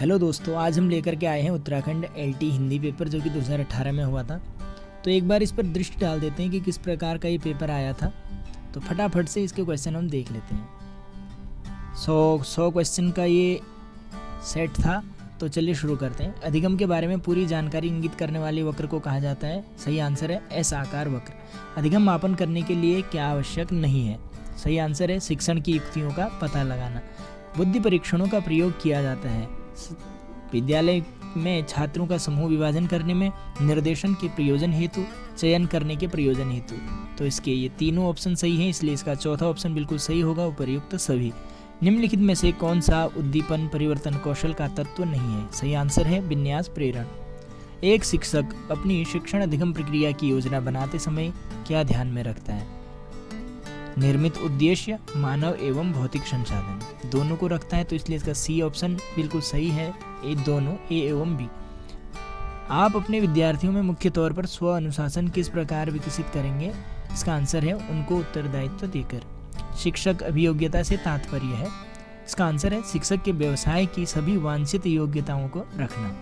Hello दोस्तों, आज हम लेकर के आए हैं उत्तराखंड एलटी हिंदी पेपर जो कि 2018 में हुआ था। तो एक बार इस पर दृष्टि डाल देते हैं कि किस प्रकार का ये पेपर आया था। तो फटाफट से इसके क्वेश्चन हम देख लेते हैं। 100 क्वेश्चन का ये सेट था। तो चलिए शुरू करते हैं। अधिगम के बारे में पूरी जानकारी इंगित करने वाले वक्र को कहा जाता है। सही आंसर है एस आकार वक्र। अधिगम मापन करने के लिए क्या आवश्यक नहीं है? सही आंसर है शिक्षण की युक्तियों का पता लगाना। बुद्धि परीक्षणों का प्रयोग किया जाता है विद्यालय में छात्रों का समूह विभाजन करने में, निर्देशन के प्रयोजन हेतु, चयन करने के प्रयोजन हेतु। तो इसके ये तीनों ऑप्शन सही हैं, इसलिए इसका चौथा ऑप्शन बिल्कुल सही होगा, उपर्युक्त सभी। निम्नलिखित में से कौन सा उद्दीपन परिवर्तन कौशल का तत्व नहीं है? सही आंसर है विन्यास प्रेरण। एक शिक्षक अपनी शिक्षण अधिगम प्रक्रिया की योजना बनाते समय क्या ध्यान में रखता है? निर्मित उद्देश्य, मानव एवं भौतिक संसाधन, दोनों को रखता है। तो इसलिए इसका सी ऑप्शन बिल्कुल सही है। ये दोनों ए एवं बी। आप अपने विद्यार्थियों में मुख्य तौर पर स्व अनुशासन किस प्रकार विकसित करेंगे? इसका आंसर है उनको उत्तरदायित्व देकर। शिक्षक अभियोग्यता से तात्पर्य है? इसका आंसर है शिक्षक के व्यवसाय की सभी वांछित योग्यताओं को रखना।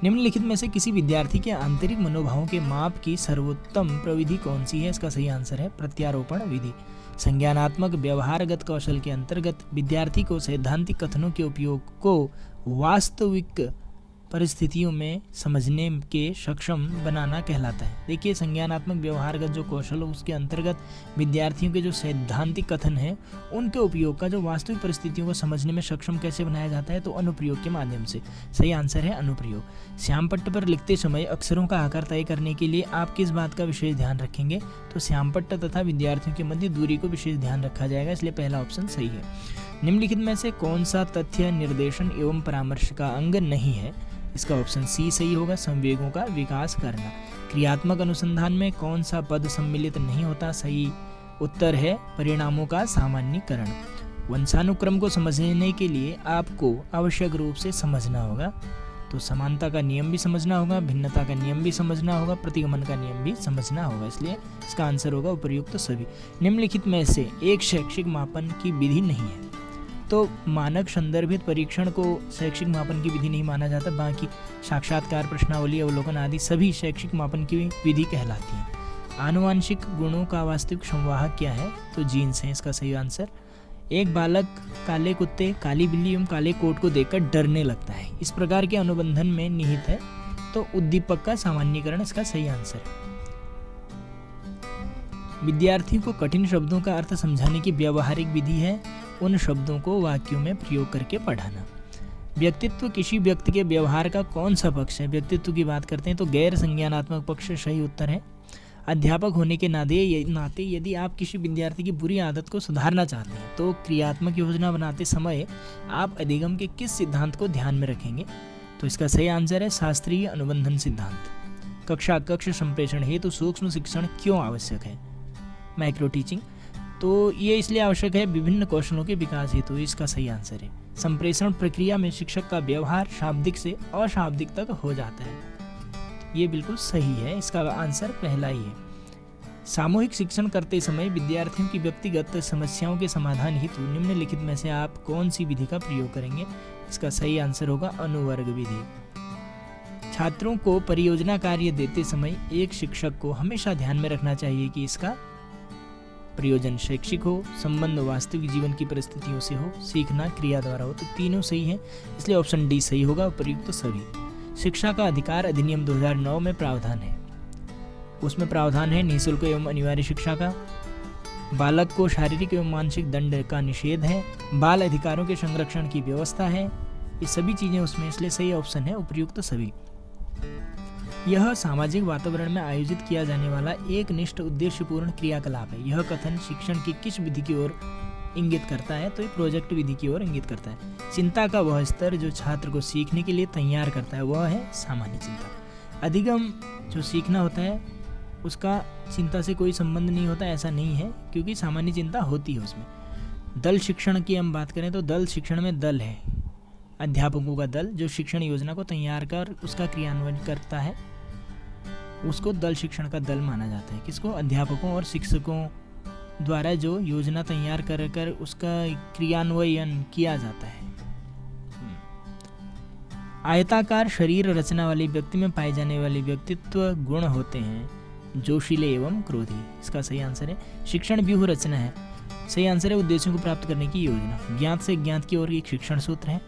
निम्नलिखित में से किसी विद्यार्थी के आंतरिक मनोभावों के माप की सर्वोत्तम प्रविधि कौन सी है? इसका सही आंसर है प्रत्यारोपण विधि। संज्ञानात्मक व्यवहारगत कौशल के अंतर्गत विद्यार्थी को सैद्धांतिक कथनों के उपयोग को वास्तविक परिस्थितियों में समझने के सक्षम बनाना कहलाता है। देखिए, संज्ञानात्मक व्यवहारगत जो कौशल है उसके अंतर्गत विद्यार्थियों के जो सैद्धांतिक कथन है उनके उपयोग का जो वास्तविक परिस्थितियों को समझने में सक्षम कैसे बनाया जाता है? तो अनुप्रयोग के माध्यम से। सही आंसर है अनुप्रयोग। श्यामपट्ट पर लिखते समय अक्षरों का आकार तय करने के लिए आप किस बात का विशेष ध्यान रखेंगे? तो श्यामपट्ट तथा विद्यार्थियों के मध्य दूरी को विशेष ध्यान रखा जाएगा, इसलिए पहला ऑप्शन सही है। निम्नलिखित में से कौन सा तथ्य निर्देशन एवं परामर्श का अंग नहीं है? इसका ऑप्शन सी सही होगा, संवेगों का विकास करना। क्रियात्मक अनुसंधान में कौन सा पद सम्मिलित नहीं होता? सही उत्तर है परिणामों का सामान्यीकरण। वंशानुक्रम को समझने के लिए आपको आवश्यक रूप से समझना होगा। तो समानता का नियम भी समझना होगा, भिन्नता का नियम भी समझना होगा, प्रतिगमन का नियम भी समझना होगा, इसलिए इसका आंसर होगा उपर्युक्त सभी। निम्नलिखित में से एक शैक्षिक मापन की विधि नहीं है। तो मानक संदर्भित परीक्षण को शैक्षिक मापन की विधि नहीं माना जाता, बाकी साक्षात्कार, प्रश्नावली, अवलोकन आदि सभी शैक्षिक मापन की विधि कहलाती हैं। आनुवांशिक गुणों का वास्तविक संवाहक क्या है? तो जीन्स है इसका सही आंसर। एक बालक काले कुत्ते, काली बिल्ली एवं काले कोट को देखकर डरने लगता है, इस प्रकार के अनुबंधन में निहित है। तो उद्दीपक का सामान्यीकरण इसका सही आंसर है। विद्यार्थियों को कठिन शब्दों का अर्थ समझाने की व्यावहारिक विधि है उन शब्दों को वाक्यों में प्रयोग करके पढ़ाना। व्यक्तित्व किसी व्यक्ति के व्यवहार का कौन सा पक्ष है? व्यक्तित्व की बात करते हैं तो गैर संज्ञानात्मक पक्ष सही उत्तर है। अध्यापक होने के नाते यदि आप किसी विद्यार्थी की बुरी आदत को सुधारना चाहते हैं तो क्रियात्मक योजना बनाते समय आप अधिगम के किस सिद्धांत को ध्यान में रखेंगे? तो इसका सही आंसर है शास्त्रीय अनुबंधन सिद्धांत। कक्ष संप्रेषण हेतु सूक्ष्म शिक्षण क्यों आवश्यक है? Micro teaching. तो ये इसलिए आवश्यक है विभिन्न कौशलों के विकास हेतु, इसका सही आंसर है। संप्रेषण प्रक्रिया में शिक्षक का व्यवहार शाब्दिक से अशाब्दिक तक हो जाता है, ये बिल्कुल सही है, इसका आंसर पहला ही है। सामूहिक शिक्षण करते समय विद्यार्थियों की व्यक्तिगत समस्याओं के समाधान हेतु निम्नलिखित में से आप कौन सी विधि का प्रयोग करेंगे? इसका सही आंसर होगा अनुवर्ग विधि। छात्रों को परियोजना कार्य देते समय एक शिक्षक को हमेशा ध्यान में रखना चाहिए कि इसका प्रयोजन शैक्षिक हो, संबंध वास्तविक जीवन की परिस्थितियों से हो, सीखना क्रिया द्वारा हो। तो तीनों सही हैं, इसलिए ऑप्शन डी सही होगा, उपर्युक्त सभी। शिक्षा का अधिकार अधिनियम 2009 में प्रावधान है, उसमें प्रावधान है निःशुल्क एवं अनिवार्य शिक्षा का, बालक को शारीरिक एवं मानसिक दंड का निषेध है, बाल अधिकारों के संरक्षण की व्यवस्था है, ये सभी चीजें उसमें, इसलिए सही ऑप्शन है उपर्युक्त सभी। यह सामाजिक वातावरण में आयोजित किया जाने वाला एक निष्ठ उद्देश्यपूर्ण क्रियाकलाप है। यह कथन शिक्षण की किस विधि की ओर इंगित करता है? तो ये प्रोजेक्ट विधि की ओर इंगित करता है। चिंता का वह स्तर जो छात्र को सीखने के लिए तैयार करता है वह है सामान्य चिंता। अधिगम जो सीखना होता है उसका चिंता से कोई संबंध नहीं होता, ऐसा नहीं है, क्योंकि सामान्य चिंता होती है उसमें। दल शिक्षण की हम बात करें तो दल शिक्षण में दल है, अध्यापकों का दल जो शिक्षण योजना को तैयार कर उसका क्रियान्वयन करता है, उसको दल शिक्षण का दल माना जाता है। किसको? अध्यापकों और शिक्षकों द्वारा जो योजना तैयार कर उसका क्रियान्वयन किया जाता है। आयताकार शरीर रचना वाले व्यक्ति में पाए जाने वाले व्यक्तित्व गुण होते हैं जोशीले एवं क्रोधी। इसका सही आंसर है शिक्षण व्यूह रचना है। सही आंसर है उद्देश्यों को प्राप्त करने की योजना। ज्ञात से ज्ञात की ओर एक शिक्षण सूत्र है।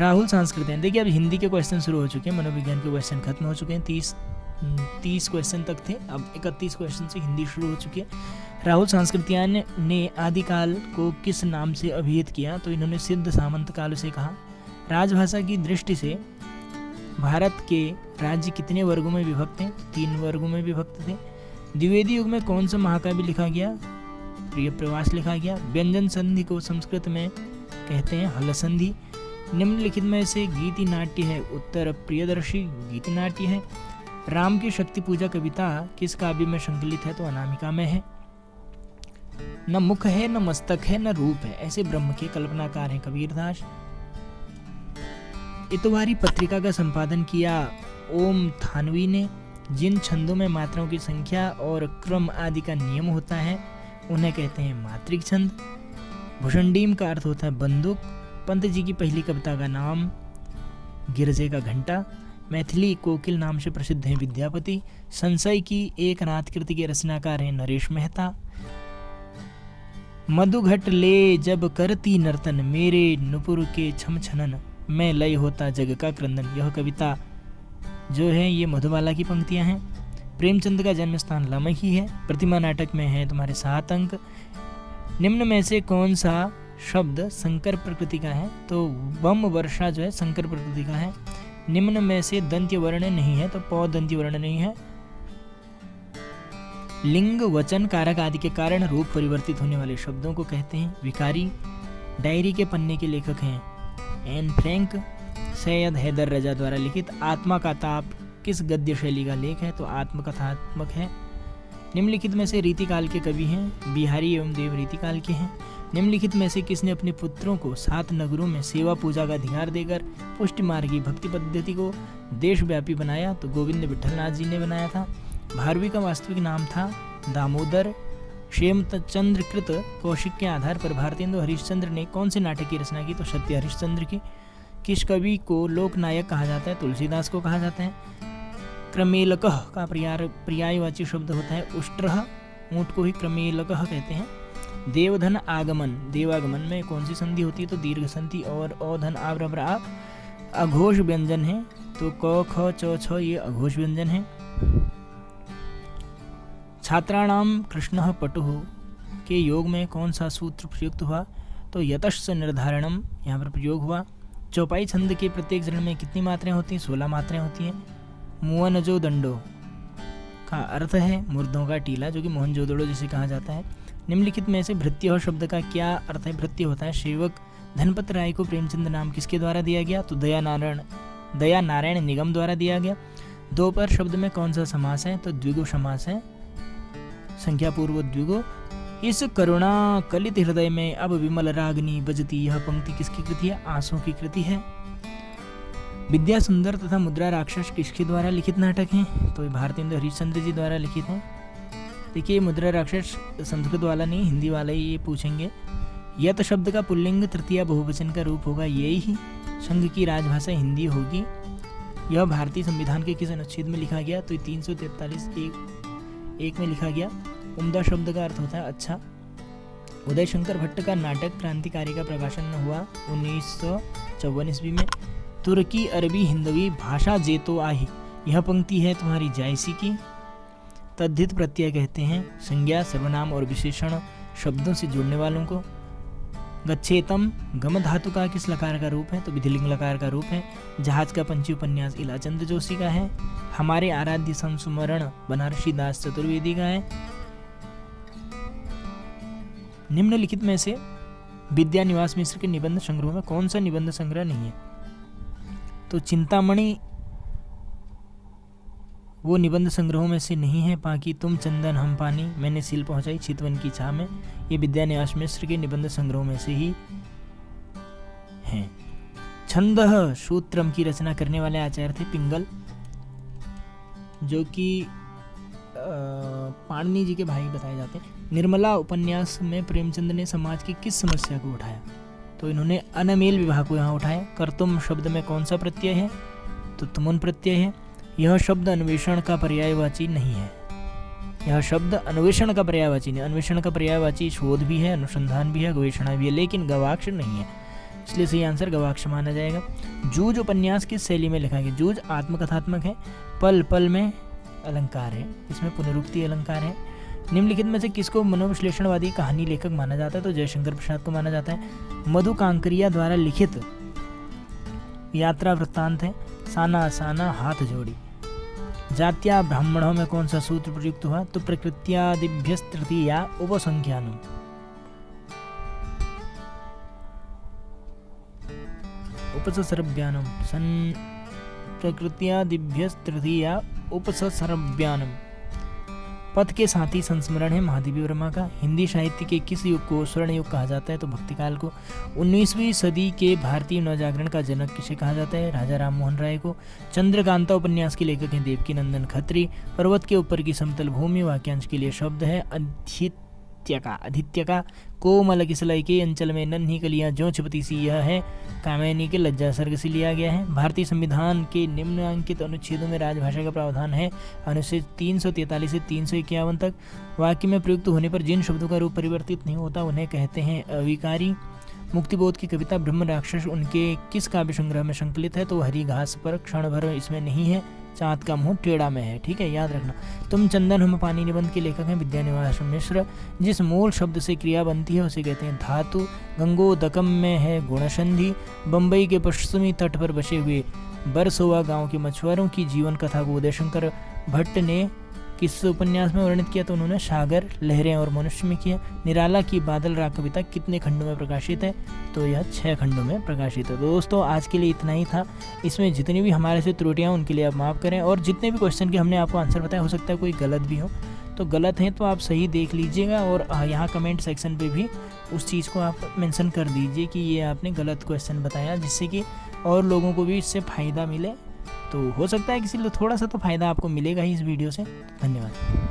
राहुल संस्कृत। देखिए अब हिंदी के क्वेश्चन शुरू हो चुके हैं, मनोविज्ञान के क्वेश्चन खत्म हो चुके हैं। 30 क्वेश्चन तक थे, अब 31 क्वेश्चन से हिंदी शुरू हो चुकी है। राहुल सांस्कृत्यायन ने आदिकाल को किस नाम से अभिहित किया? तो इन्होंने सिद्ध सामंत काल से कहा। राजभाषा की दृष्टि से भारत के राज्य कितने वर्गों में विभक्त हैं? 3 वर्गों में विभक्त थे। द्विवेदी युग में कौन सा महाकाव्य लिखा गया? प्रिय प्रवास लिखा गया। व्यंजन संधि को संस्कृत में कहते हैं हल संधि। निम्नलिखित में से गीति नाट्य है? उत्तर प्रियदर्शी गीति नाट्य है। राम की शक्ति पूजा कविता किस काव्य में संकलित है? तो अनामिका में है। न मुख है, न मस्तक है, न रूप है, ऐसे ब्रह्म के कल्पनाकार हैं कबीरदास। इतवारी पत्रिका का संपादन किया ओम थानवी ने। जिन छंदों में मात्राओं की संख्या और क्रम आदि का नियम होता है उन्हें कहते हैं मात्रिक छंद। भुषंडीम का अर्थ होता है बंदूक। पंत जी की पहली कविता का नाम गिरजे का घंटा। मैथिली कोकिल नाम से प्रसिद्ध है विद्यापति। संशय की एक रात कृति के रचनाकार हैं नरेश मेहता। मधुघट ले जब करती नर्तन, मेरे नुपुर के छम छनन, मैं लय होता जग का क्रंदन। यह कविता जो है ये मधुबाला की पंक्तियां हैं। प्रेमचंद का जन्म स्थान लमही है। प्रतिमा नाटक में है तुम्हारे 7 अंक। निम्न में से कौन सा शब्द संकर प्रकृति का है? तो बम वर्षा जो है संकर प्रकृति का है। निम्न में से दंत्य वर्ण नहीं है? तो पौ दंत्य वर्ण नहीं है। लिंग वचन कारक आदि के कारण रूप परिवर्तित होने वाले शब्दों को कहते हैं विकारी। डायरी के पन्ने के लेखक हैं एन फ्रैंक। सैयद हैदर रजा द्वारा लिखित आत्मा का ताप किस गद्य शैली का लेख है? तो आत्मकथात्मक है। निम्नलिखित में से रीतिकाल के कवि हैं? बिहारी एवं देव रीतिकाल के हैं। निम्नलिखित में से किसने अपने पुत्रों को 7 नगरों में सेवा पूजा का अधिकार देकर पुष्टि मार्गी भक्ति पद्धति को देशव्यापी बनाया? तो गोविंद विठलनाथ जी ने बनाया था। भारवी का वास्तविक नाम था दामोदर। क्षेमचंद्र कृत कौशिक के आधार पर भारतेंदु हरिश्चंद्र ने कौन से नाटक की रचना की? तो सत्य हरिश्चंद्र की। किस कवि को लोकनायक कहा जाता है? तुलसीदास को कहा जाता है। क्रमेलकः का पर्यायवाची शब्द होता है उष्ट्रः। ऊंट को ही क्रमेलकः कहते हैं। देवधन आगमन, देवागमन में कौन सी संधि होती है? तो दीर्घ संधि। और औधन आव्रभ्रा अघोष व्यंजन है। तो क ख च छ ये अघोष व्यंजन है। छात्राणाम कृष्णः पटुः के योग में कौन सा सूत्र प्रयुक्त हुआ? तो यतश्च निर्धारणम यहाँ पर प्रयोग हुआ। चौपाई छंद के प्रत्येक चरण में कितनी मात्राएं होती हैं? 16 मात्राएं होती हैं। मुअनजो दंडो का अर्थ है मुर्दों का टीला, जो कि मोहनजोदड़ो जिसे कहा जाता है। निम्नलिखित में से भृत्य शब्द का क्या अर्थ है? भृत्य होता है सेवक। धनपत राय को प्रेमचंद नाम किसके द्वारा दिया गया? तो दया नारायण निगम द्वारा दिया गया। दोपहर शब्द में कौन सा समास है? तो द्विगु समास है, संख्या पूर्व द्विगु। इस करुणा कलित हृदय में अब विमल रागनी बजती, यह पंक्ति किसकी कृति है? आंसू की कृति है। विद्या सुंदर तथा मुद्रा राक्षस किसके द्वारा लिखित नाटक हैं? तो भारतेंदु हरिश्चंद्र जी द्वारा लिखित हैं। देखिए मुद्रा राक्षस संस्कृत वाला नहीं हिंदी वाला ही ये पूछेंगे। यत शब्द का पुल्लिंग तृतीया बहुवचन का रूप होगा यही ही। संघ की राजभाषा हिंदी होगी। यह भारतीय संविधान के किस अनुच्छेद में लिखा गया? तो 343(1) में लिखा गया। उम्दा शब्द का अर्थ होता है अच्छा। उदय शंकर भट्ट का नाटक क्रांतिकारी का प्रकाशन हुआ 1954 ईस्वी में। तुर्की अरबी हिंदवी भाषा जेतो आही, यह पंक्ति है तुम्हारी जायसी की। तद्धित प्रत्यय कहते हैं संज्ञा सर्वनाम और विशेषण शब्दों से जुड़ने वालों को। गच्छेतम गम धातु का किस लकार का रूप है? तो विधिलिंग लकार का रूप है। जहाज का पंची उपन्यास इलाचंद जोशी का है। हमारे आराध्य संस्मरण बनारसी दास चतुर्वेदी का है। निम्नलिखित में से विद्यानिवास मिश्र के निबंध संग्रह में कौन सा निबंध संग्रह नहीं है? तो चिंतामणि वो निबंध संग्रहों में से नहीं है। बाकी तुम चंदन हम पानी, मैंने सील पहुंचाई चितवन की छाह में, ये विद्यानिवास मिश्र के निबंध संग्रहों में से ही हैं। छंदः सूत्रम की रचना करने वाले आचार्य थे पिंगल, जो कि पाणिनि जी के भाई बताए जाते हैं। निर्मला उपन्यास में प्रेमचंद ने समाज की किस समस्या को उठाया? तो इन्होंने अनमेल विभाग को यहाँ उठाया। कर्तुम शब्द में कौन सा प्रत्यय है, तो तुमुन प्रत्यय है। यह शब्द अन्वेषण का पर्यायवाची नहीं है। यह शब्द अन्वेषण का पर्यायवाची नहीं, अन्वेषण का पर्यायवाची शोध भी है, अनुसंधान भी है, गवेषणा भी है, लेकिन गवाक्ष नहीं है, इसलिए सही आंसर गवाक्ष माना जाएगा। जूझ उपन्यास किस शैली में लिखा गया? जूझ आत्मकथात्मक है। पल पल में अलंकार है, इसमें पुनरुक्ति अलंकार है। निम्नलिखित में से किसको मनोविश्लेषणवादी कहानी लेखक माना जाता है? तो जयशंकर प्रसाद को माना जाता है। मधु कांकरिया द्वारा लिखित यात्रा वृत्तांत है। साना साना हाथ जोड़ी। जात्या ब्राह्मणों में कौन सा सूत्र प्रयुक्त हुआ? तो प्रकृत्यादिभ्यस् तृतीया उपसंख्यानम। उपसर्ब्यानम सन प्रकृत्यादिभ्यस् तृतीया उपसर्ब्यानम। पथ के साथी संस्मरण है महादेवी वर्मा का। हिंदी साहित्य के किस युग को स्वर्ण युग कहा जाता है? तो भक्तिकाल को। 19वीं सदी के भारतीय नवजागरण का जनक किसे कहा जाता है? राजा राम मोहन राय को। चंद्रकांता उपन्यास के लेखक हैं देवकी नंदन खत्री। पर्वत के ऊपर की समतल भूमि वाक्यांश के लिए शब्द है अधित्य का। कोमल किसलय के अंचल में नन्ही कलियां ज्यों छिपती सी, यह है कामयनी के लज्जा सर्ग से लिया गया है। भारतीय संविधान के निम्नलिखित अनुच्छेदों में राजभाषा का प्रावधान है। अनुच्छेद 343 से 351 तक। वाक्य में प्रयुक्त होने पर जिन शब्दों का रूप परिवर्तित नहीं होता उन्हें कहते हैं अविकारी। मुक्तिबोध की कविता ब्रह्म राक्षस उनके किस काव्य संग्रह में संकलित है? तो हरी घास पर क्षण भर इसमें नहीं है। चाँद का मुंह टेढ़ा में है, ठीक है, याद रखना। तुम चंदन हम पानी निबंध के लेखक हैं विद्यानिवास मिश्र। जिस मूल शब्द से क्रिया बनती है उसे कहते हैं धातु। गंगोदकम में है गुणसंधि। बम्बई के पश्चिमी तट पर बसे हुए बरसोवा गांव के मछुआरों की जीवन कथा को उदयशंकर भट्ट ने किस उपन्यास में वर्णित किया? तो उन्होंने सागर, लहरें और मनुष्य में किया। निराला की बादल राग कविता कितने खंडों में प्रकाशित है? तो यह 6 खंडों में प्रकाशित है। दोस्तों आज के लिए इतना ही था। इसमें जितनी भी हमारे से त्रुटियां उनके लिए आप माफ़ करें, और जितने भी क्वेश्चन के हमने आपको आंसर बताया, हो सकता है कोई गलत भी हो, तो गलत है तो आप सही देख लीजिएगा, और यहाँ कमेंट सेक्शन पे भी उस चीज़ को आप मेंशन कर दीजिए कि ये आपने गलत क्वेश्चन बताया, जिससे कि और लोगों को भी इससे फ़ायदा मिले। तो हो सकता है किसी थोड़ा सा तो फ़ायदा आपको मिलेगा ही इस वीडियो से। धन्यवाद।